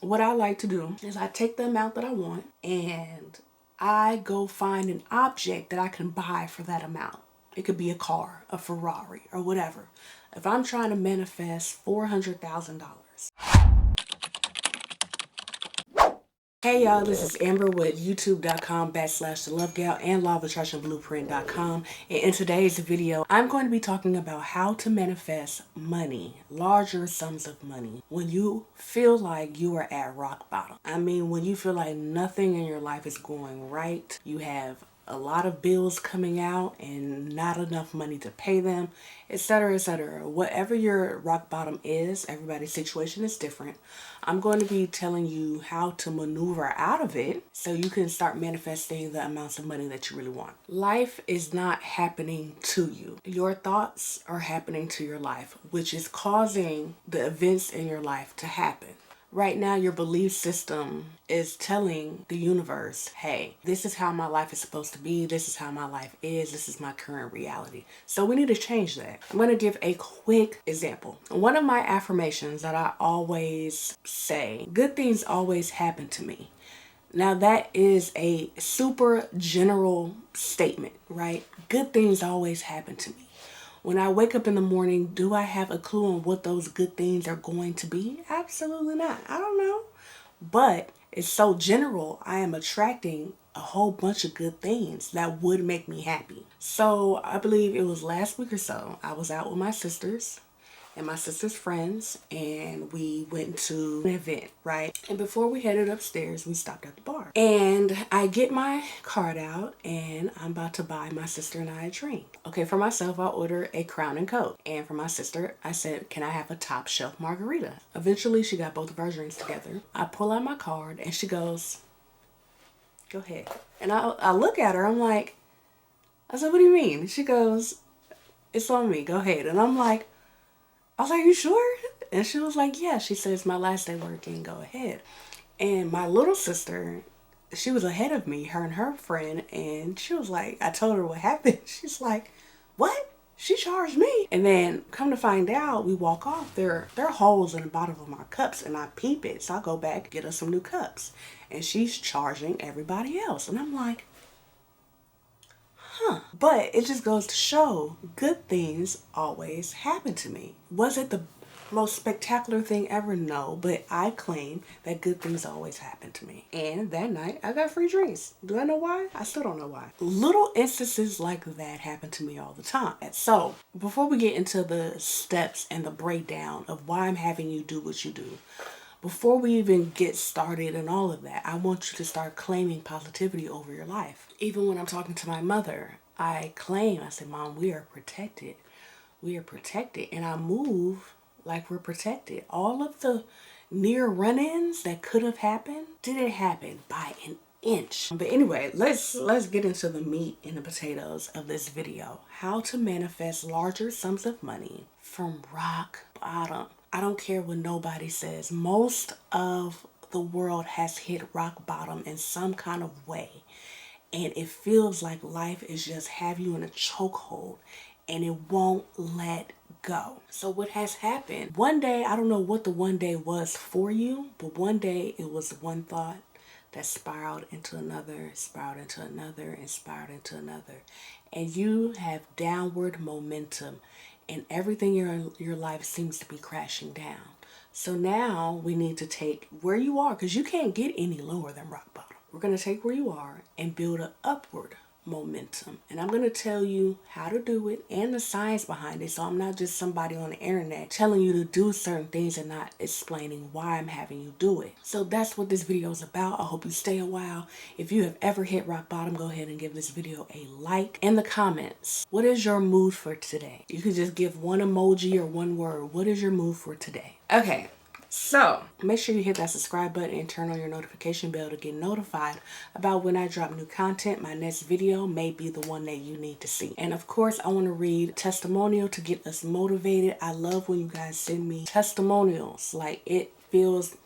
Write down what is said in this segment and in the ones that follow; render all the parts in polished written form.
what I like to do is I take the amount that I want and I go find an object that I can buy for that amount. It could be a car, a Ferrari, or whatever. If I'm trying to manifest $400,000. Hey y'all, this is Amber with youtube.com/thelovegal and law-of-attraction-blueprint.com. And in today's video, I'm going to be talking about how to manifest money, larger sums of money, when you feel like you are at rock bottom. I mean, when you feel like nothing in your life is going right, you have a lot of bills coming out and not enough money to pay them, etc., etc. Whatever your rock bottom is, everybody's situation is different. I'm going to be telling you how to maneuver out of it so you can start manifesting the amounts of money that you really want. Life is not happening to you. Your thoughts are happening to your life, which is causing the events in your life to happen. Right now, your belief system is telling the universe, hey, this is how my life is supposed to be. This is how my life is. This is my current reality. So we need to change that. I'm going to give a quick example. One of my affirmations that I always say, good things always happen to me. Now that is a super general statement, right? Good things always happen to me. When I wake up in the morning, do I have a clue on what those good things are going to be? Absolutely not. I don't know. But it's so general, I am attracting a whole bunch of good things that would make me happy. So I believe it was last week or so, I was out with my sisters and my sister's friends, and we went to an event, right? And before we headed upstairs, we stopped at the bar. And I get my card out and I'm about to buy my sister and I a drink. Okay, for myself, I order a Crown and Coke. And for my sister, I said, can I have a top shelf margarita? Eventually, she got both of our drinks together. I pull out my card and she goes, go ahead. And I look at her, I'm like, I said, what do you mean? She goes, it's on me, go ahead. And I'm like, I was like, you sure? And she was like, yeah. She says, my last day working, go ahead. And my little sister, she was ahead of me, her and her friend. And she was like, I told her what happened. She's like, what? She charged me. And then come to find out, we walk off, there are holes in the bottom of my cups and I peep it. So I go back, get us some new cups. And she's charging everybody else. And I'm like, but it just goes to show good things always happen to me. Was it the most spectacular thing ever? No, but I claim that good things always happen to me. And that night I got free drinks. Do I know why? I still don't know why. Little instances like that happen to me all the time. So before we get into the steps and the breakdown of why I'm having you do what you do, before we even get started and all of that, I want you to start claiming positivity over your life. Even when I'm talking to my mother, I say, Mom, we are protected. We are protected. And I move like we're protected. All of the near run-ins that could have happened didn't happen by an inch. But anyway, let's get into the meat and the potatoes of this video. How to manifest larger sums of money from rock bottom. I don't care what nobody says. Most of the world has hit rock bottom in some kind of way. And it feels like life is just have you in a chokehold and it won't let go. So what has happened? One day, I don't know what the one day was for you, but one day it was one thought that spiraled into another, spiraled into another, and spiraled into another. And you have downward momentum and everything in your life seems to be crashing down. So now we need to take where you are, because you can't get any lower than rock bottom. We're going to take where you are and build an upward momentum. And I'm going to tell you how to do it and the science behind it. So I'm not just somebody on the internet telling you to do certain things and not explaining why I'm having you do it. So that's what this video is about. I hope you stay a while. If you have ever hit rock bottom, go ahead and give this video a like. In the comments, what is your mood for today? You could just give one emoji or one word. What is your mood for today? Okay. So make sure you hit that subscribe button and turn on your notification bell to get notified about when I drop new content. My next video may be the one that you need to see. And of course, I want to read testimonial to get us motivated. I love when you guys send me testimonials. Like, it feels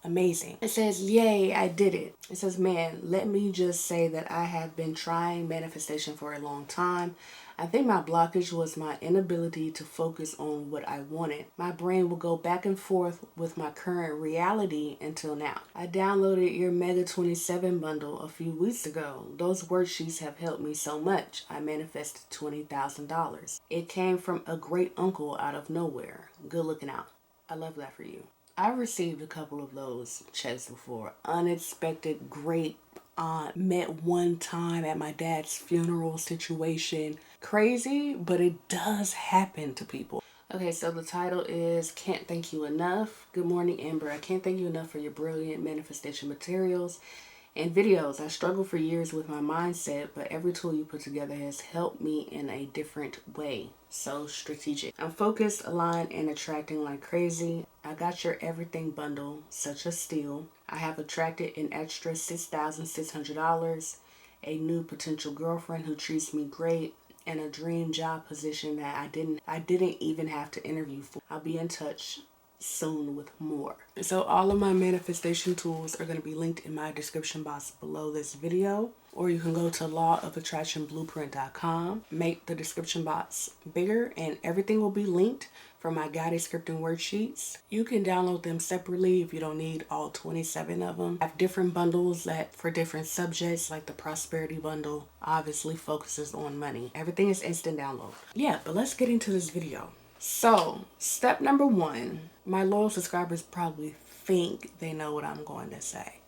amazing. It says, yay, I did it. It says, man, let me just say that I have been trying manifestation for a long time. I think my blockage was my inability to focus on what I wanted. My brain will go back and forth with my current reality until now. I downloaded your Mega 27 bundle a few weeks ago. Those worksheets have helped me so much. I manifested $20,000. It came from a great uncle out of nowhere. Good looking out. I love that for you. I received a couple of those checks before. Unexpected, great aunt, met one time at my dad's funeral situation. Crazy, but it does happen to people. Okay, so the title is Can't Thank You Enough. Good morning, Amber. I can't thank you enough for your brilliant manifestation materials and videos. I struggled for years with my mindset, but every tool you put together has helped me in a different way. So strategic. I'm focused, aligned, and attracting like crazy. I got your everything bundle, such a steal. I have attracted an extra $6,600, a new potential girlfriend who treats me great, and a dream job position that I didn't even have to interview for. I'll be in touch soon with more. So all of my manifestation tools are going to be linked in my description box below this video, or you can go to lawofattractionblueprint.com, make the description box bigger, and everything will be linked for my guided scripting worksheets. You can download them separately if you don't need all 27 of them. I have different bundles that for different subjects, like the prosperity bundle obviously focuses on money. Everything is instant download. Yeah, but let's get into this video. So, step number 1, my loyal subscribers probably think they know what I'm going to say,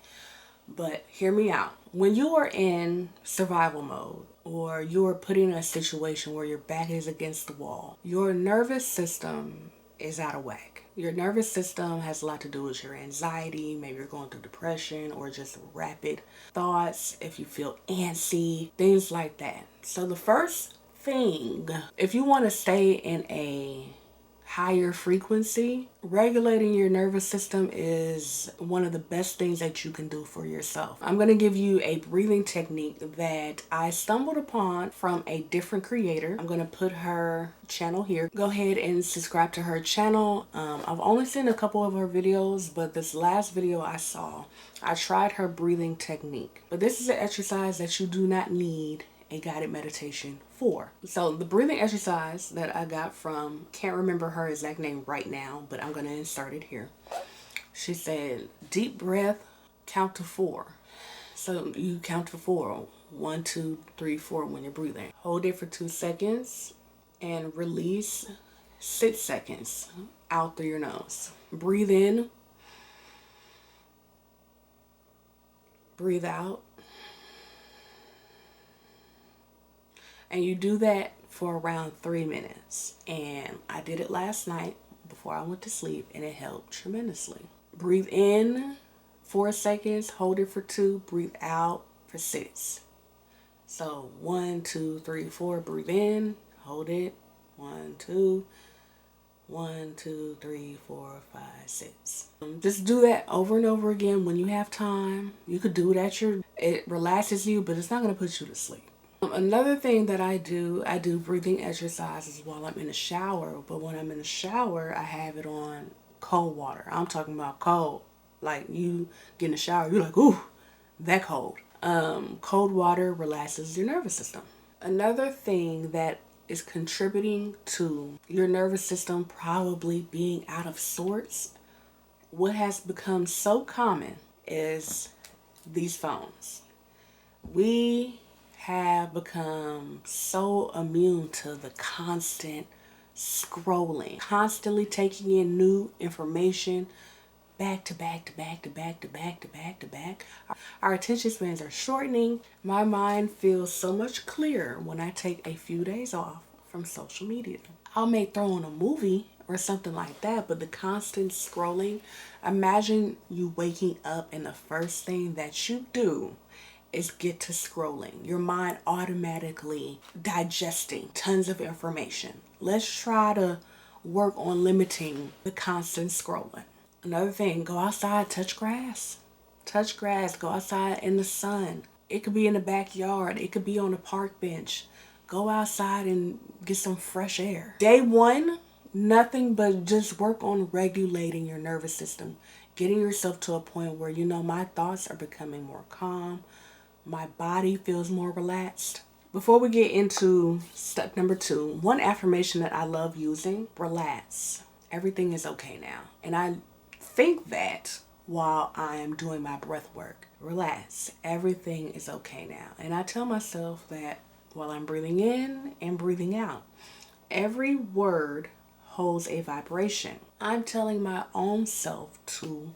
but hear me out. When you are in survival mode, or you're put in a situation where your back is against the wall, your nervous system is out of whack. Your nervous system has a lot to do with your anxiety. Maybe you're going through depression or just rapid thoughts, if you feel antsy, things like that. So the first thing, if you want to stay in a higher frequency, regulating your nervous system is one of the best things that you can do for yourself. I'm going to give you a breathing technique that I stumbled upon from a different creator. I'm going to put her channel here. Go ahead and subscribe to her channel. I've only seen a couple of her videos, but this last video I saw, I tried her breathing technique. But this is an exercise that you do not need a guided meditation for. So the breathing exercise that I got from, can't remember her exact name right now, but I'm going to insert it here. She said, deep breath, count to 4. So you count to 4. 1, 2, 3, 4 when you're breathing. Hold it for 2 seconds and release 6 seconds out through your nose. Breathe in. Breathe out. And you do that for around 3 minutes. And I did it last night before I went to sleep, and it helped tremendously. Breathe in 4 seconds, hold it for 2, breathe out for 6. So 1, 2, 3, 4, breathe in, hold it, 1, 2, 1, 2, 3, 4, 5, 6. Just do that over and over again when you have time. You could do it it relaxes you, but it's not going to put you to sleep. Another thing that I do breathing exercises while I'm in the shower, but when I'm in the shower, I have it on cold water. I'm talking about cold. Like you get in the shower, you're like, ooh, that cold. Cold water relaxes your nervous system. Another thing that is contributing to your nervous system probably being out of sorts, what has become so common is these phones. We have become so immune to the constant scrolling, constantly taking in new information, back to back to back to back to back to back to back. Our attention spans are shortening. My mind feels so much clearer when I take a few days off from social media. I may throw on a movie or something like that, but the constant scrolling, imagine you waking up and the first thing that you do is get to scrolling. Your mind automatically digesting tons of information. Let's try to work on limiting the constant scrolling. Another thing, go outside, touch grass. Touch grass, go outside in the sun. It could be in the backyard. It could be on a park bench. Go outside and get some fresh air. Day 1, nothing but just work on regulating your nervous system. Getting yourself to a point where, my thoughts are becoming more calm. My body feels more relaxed. Before we get into step number 2, one affirmation that I love using: relax. Everything is okay now. And I think that while I am doing my breath work. Relax. Everything is okay now. And I tell myself that while I'm breathing in and breathing out. Every word holds a vibration. I'm telling my own self to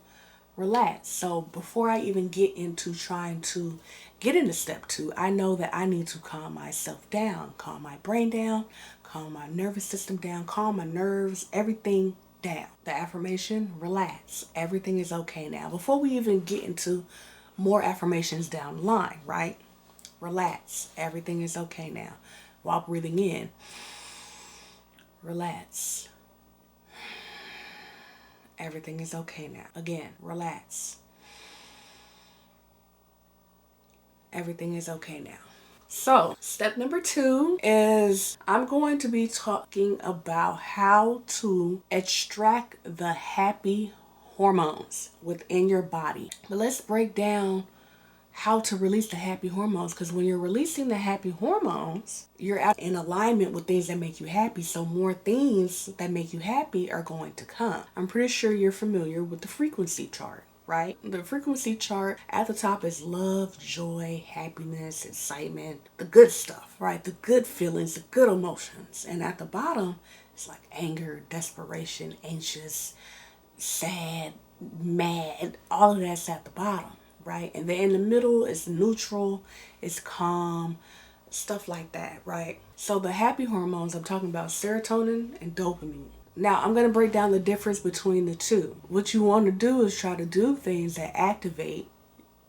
relax. So before I even get into trying to get into step 2, I know that I need to calm myself down, calm my brain down, calm my nervous system down, calm my nerves, everything down. The affirmation: relax. Everything is okay now. Before we even get into more affirmations down the line, right? Relax. Everything is okay now. While breathing in, relax. Everything is okay now. Again, relax. Everything is okay now. So, step number 2 is I'm going to be talking about how to extract the happy hormones within your body. But let's break down how to release the happy hormones, because when you're releasing the happy hormones, you're out in alignment with things that make you happy, so more things that make you happy are going to come. I'm pretty sure you're familiar with the frequency chart, right? The frequency chart at the top is love, joy, happiness, excitement, the good stuff, right? The good feelings, the good emotions. And at the bottom, it's like anger, desperation, anxious, sad, mad, all of that's at the bottom, right? And then in the middle is neutral, it's calm, stuff like that, right? So the happy hormones, I'm talking about serotonin and dopamine. Now I'm going to break down the difference between the two. What you want to do is try to do things that activate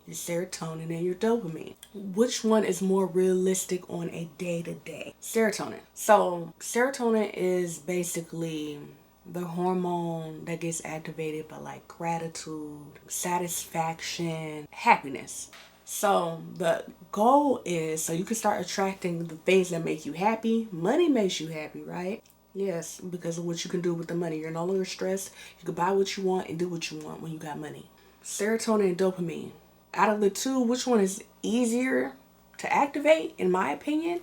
your serotonin and your dopamine. Which one is more realistic on a day-to-day? Serotonin. So serotonin is basically the hormone that gets activated by like gratitude, satisfaction, happiness. So the goal is so you can start attracting the things that make you happy. Money makes you happy, right? Yes, because of what you can do with the money. You're no longer stressed. You can buy what you want and do what you want when you got money. Serotonin and dopamine. Out of the two, which one is easier to activate, in my opinion?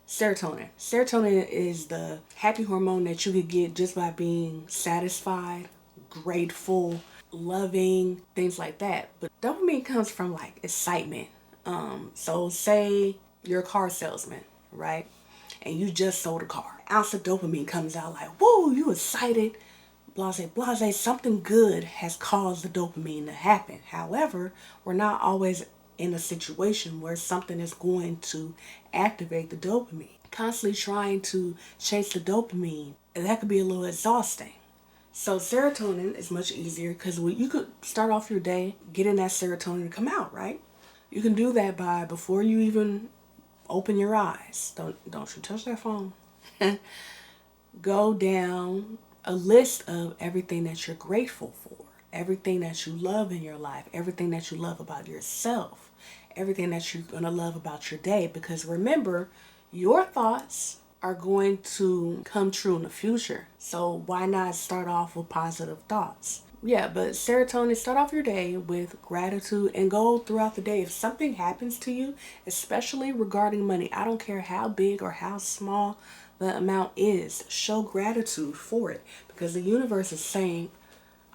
Serotonin. Serotonin is the happy hormone that you could get just by being satisfied, grateful, loving, things like that. But dopamine comes from like excitement. So say you're a car salesman, right? And you just sold a car. An ounce of dopamine comes out like, whoa, you excited. Blase, blase, something good has caused the dopamine to happen. However, we're not always in a situation where something is going to activate the dopamine. Constantly trying to chase the dopamine, that could be a little exhausting. So serotonin is much easier because you could start off your day getting that serotonin to come out, right? You can do that by before you even open your eyes. Don't you touch that phone. Go down a list of everything that you're grateful for, everything that you love in your life, everything that you love about yourself, everything that you're going to love about your day. Because remember, your thoughts are going to come true in the future. So why not start off with positive thoughts? Yeah, but serotonin, start off your day with gratitude and go throughout the day. If something happens to you, especially regarding money, I don't care how big or how small the amount is, show gratitude for it, because the universe is saying,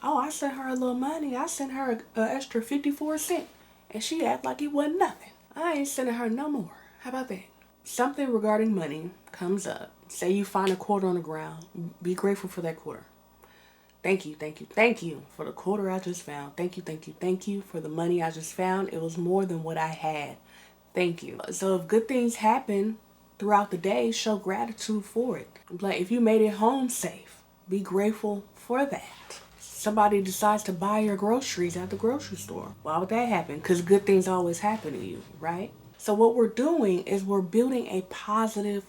oh, I sent her a little money. I sent her an extra 54 cents and she act like it wasn't nothing. I ain't sending her no more. How about that? Something regarding money comes up. Say you find a quarter on the ground. Be grateful for that quarter. Thank you, thank you, thank you for the quarter I just found. Thank you, thank you, thank you for the money I just found. It was more than what I had. Thank you. So if good things happen throughout the day, show gratitude for it. Like if you made it home safe, be grateful for that. Somebody decides to buy your groceries at the grocery store. Why would that happen? Because good things always happen to you, right? So what we're doing is we're building a positive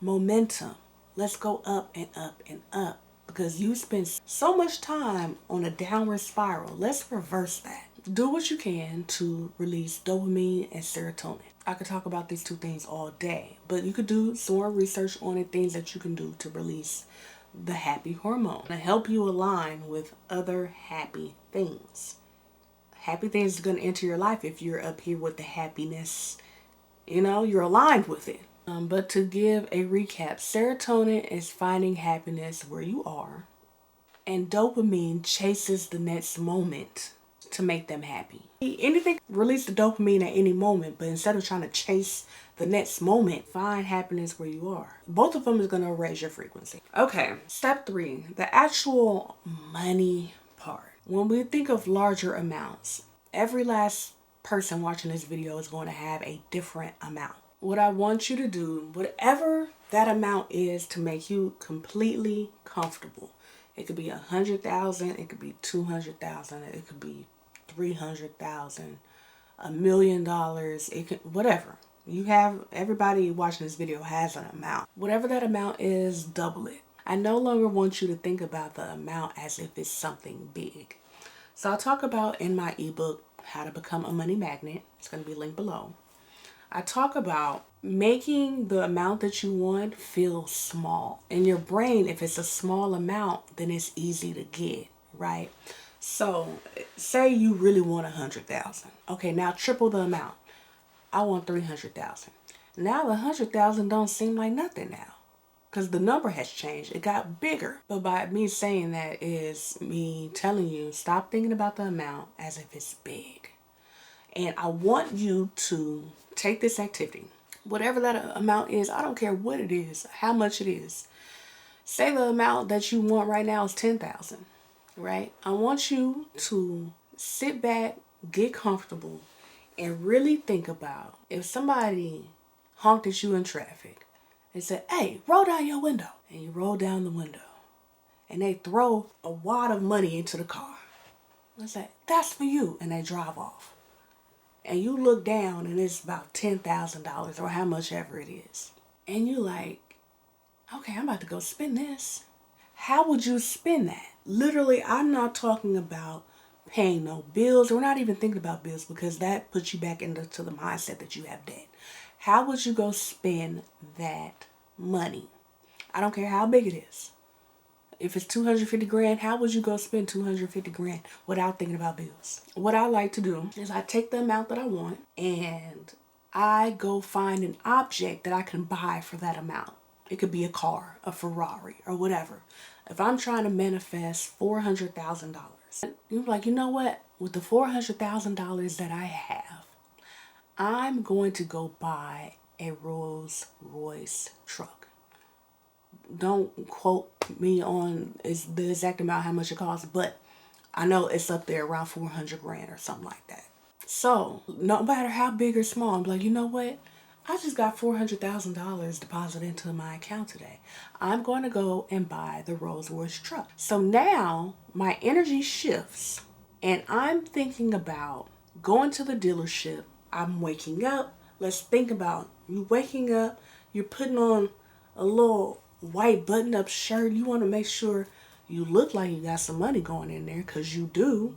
momentum. Let's go up and up and up, because you spend so much time on a downward spiral. Let's reverse that. Do what you can to release dopamine and serotonin. I could talk about these two things all day, but you could do some more research on it, things that you can do to release the happy hormone to help you align with other happy things. Happy things are going to enter your life if you're up here with the happiness You know, you're aligned with it. But to give a recap, serotonin is finding happiness where you are, and dopamine chases the next moment to make them happy. Anything release the dopamine at any moment, but instead of trying to chase the next moment, find happiness where you are. Both of them is going to raise your frequency. Okay, step 3, the actual money part. When we think of larger amounts, every last person watching this video is going to have a different amount. What I want you to do, whatever that amount is, to make you completely comfortable. It could be 100,000, it could be 200,000, it could be 300,000, $1 million, it could, whatever. You have, everybody watching this video has an amount. Whatever that amount is, double it. I no longer want you to think about the amount as if it's something big. So I'll talk about in my ebook, How to Become a Money Magnet. It's going to be linked below. I talk about making the amount that you want feel small. In your brain, if it's a small amount, then it's easy to get, right? So say you really want 100,000. Okay, now triple the amount. I want 300,000. Now the 100,000 don't seem like nothing now, because the number has changed. It got bigger. But by me saying that is me telling you, stop thinking about the amount as if it's big. And I want you to take this activity, whatever that amount is. I don't care what it is, how much it is. Say the amount that you want right now is 10,000, right? I want you to sit back, get comfortable, and really think about if somebody honked at you in traffic and said, "Hey, roll down your window." And you roll down the window and they throw a wad of money into the car. Let's say, "That's for you." And they drive off. And you look down and it's about $10,000 or how much ever it is. And you like, okay, I'm about to go spend this. How would you spend that? Literally, I'm not talking about paying no bills. We're not even thinking about bills, because that puts you back into the mindset that you have debt. How would you go spend that money? I don't care how big it is. If it's 250 grand, how would you go spend 250 grand without thinking about bills? What I like to do is I take the amount that I want and I go find an object that I can buy for that amount. It could be a car, a Ferrari, or whatever. If I'm trying to manifest $400,000, you're like, you know what? With the $400,000 that I have, I'm going to go buy a Rolls Royce truck. Don't quote me on is the exact amount how much it costs, but I know it's up there around 400 grand or something like that. So no matter how big or small, I'm like, you know what? I just got $400,000 deposited into my account today. I'm going to go and buy the Rolls Royce truck. So now my energy shifts and I'm thinking about going to the dealership. I'm waking up. Let's think about you waking up. You're putting on a little white button-up shirt. You want to make sure you look like you got some money going in there, because you do.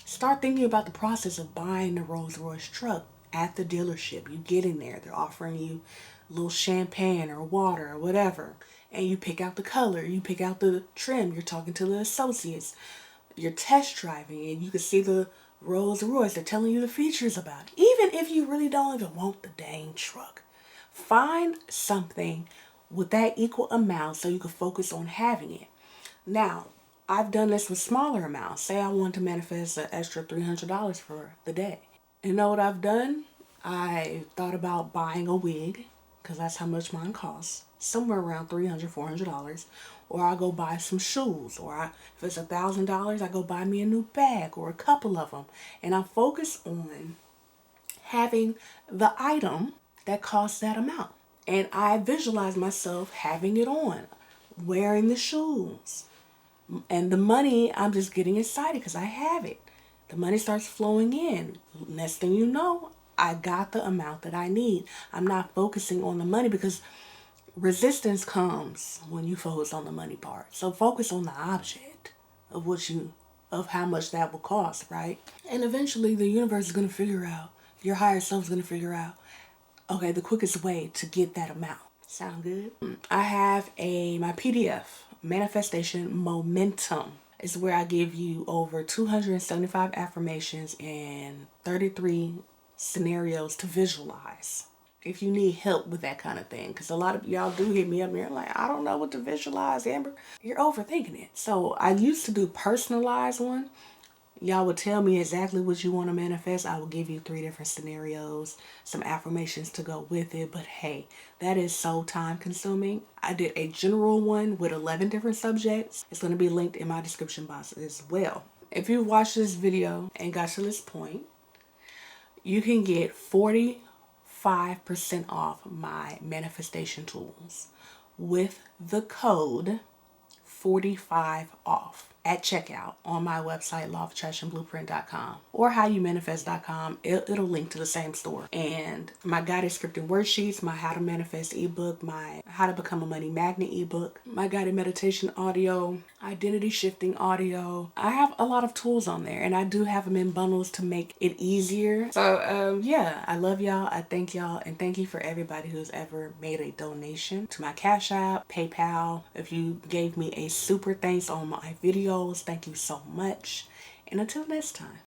Start thinking about the process of buying the Rolls Royce truck at the dealership. You get in there, they're offering you a little champagne or water or whatever, and you pick out the color, you pick out the trim, you're talking to the associates, you're test driving, and you can see the Rolls Royce, they're telling you the features about it. Even if you really don't even want the dang truck, find something with that equal amount so you can focus on having it. Now, I've done this with smaller amounts. Say I want to manifest an extra $300 for the day. You know what I've done? I thought about buying a wig, because that's how much mine costs. Somewhere around $300, $400. Or I'll go buy some shoes. Or if it's $1,000, I go buy me a new bag or a couple of them. And I focus on having the item that costs that amount. And I visualize myself having it on, wearing the shoes. And the money, I'm just getting excited because I have it. The money starts flowing in. Next thing you know, I got the amount that I need. I'm not focusing on the money, because resistance comes when you focus on the money part. So focus on the object of how much that will cost, right? And eventually the universe is going to figure out, your higher self is going to figure out, okay, the quickest way to get that amount. Sound good? I have my PDF, Manifestation Momentum. It's where I give you over 275 affirmations and 33 scenarios to visualize. if you need help with that kind of thing, because a lot of y'all do hit me up and you're like, I don't know what to visualize, Amber. You're overthinking it. So I used to do personalized one. Y'all would tell me exactly what you want to manifest. I will give you 3 different scenarios, some affirmations to go with it. But hey, that is so time consuming. I did a general one with 11 different subjects. It's going to be linked in my description box as well. If you watched this video and got to this point, you can get 45% off my manifestation tools with the code 45 off at checkout on my website, lawofattractionblueprint.com or howyoumanifest.com. It'll link to the same store. And my guided scripted worksheets, my how to manifest ebook, my how to become a money magnet ebook, my guided meditation audio, identity shifting audio. I have a lot of tools on there, and I do have them in bundles to make it easier. So yeah, I love y'all. I thank y'all, and thank you for everybody who's ever made a donation to my Cash App, PayPal. If you gave me a super thanks on my videos, thank you so much. And until next time.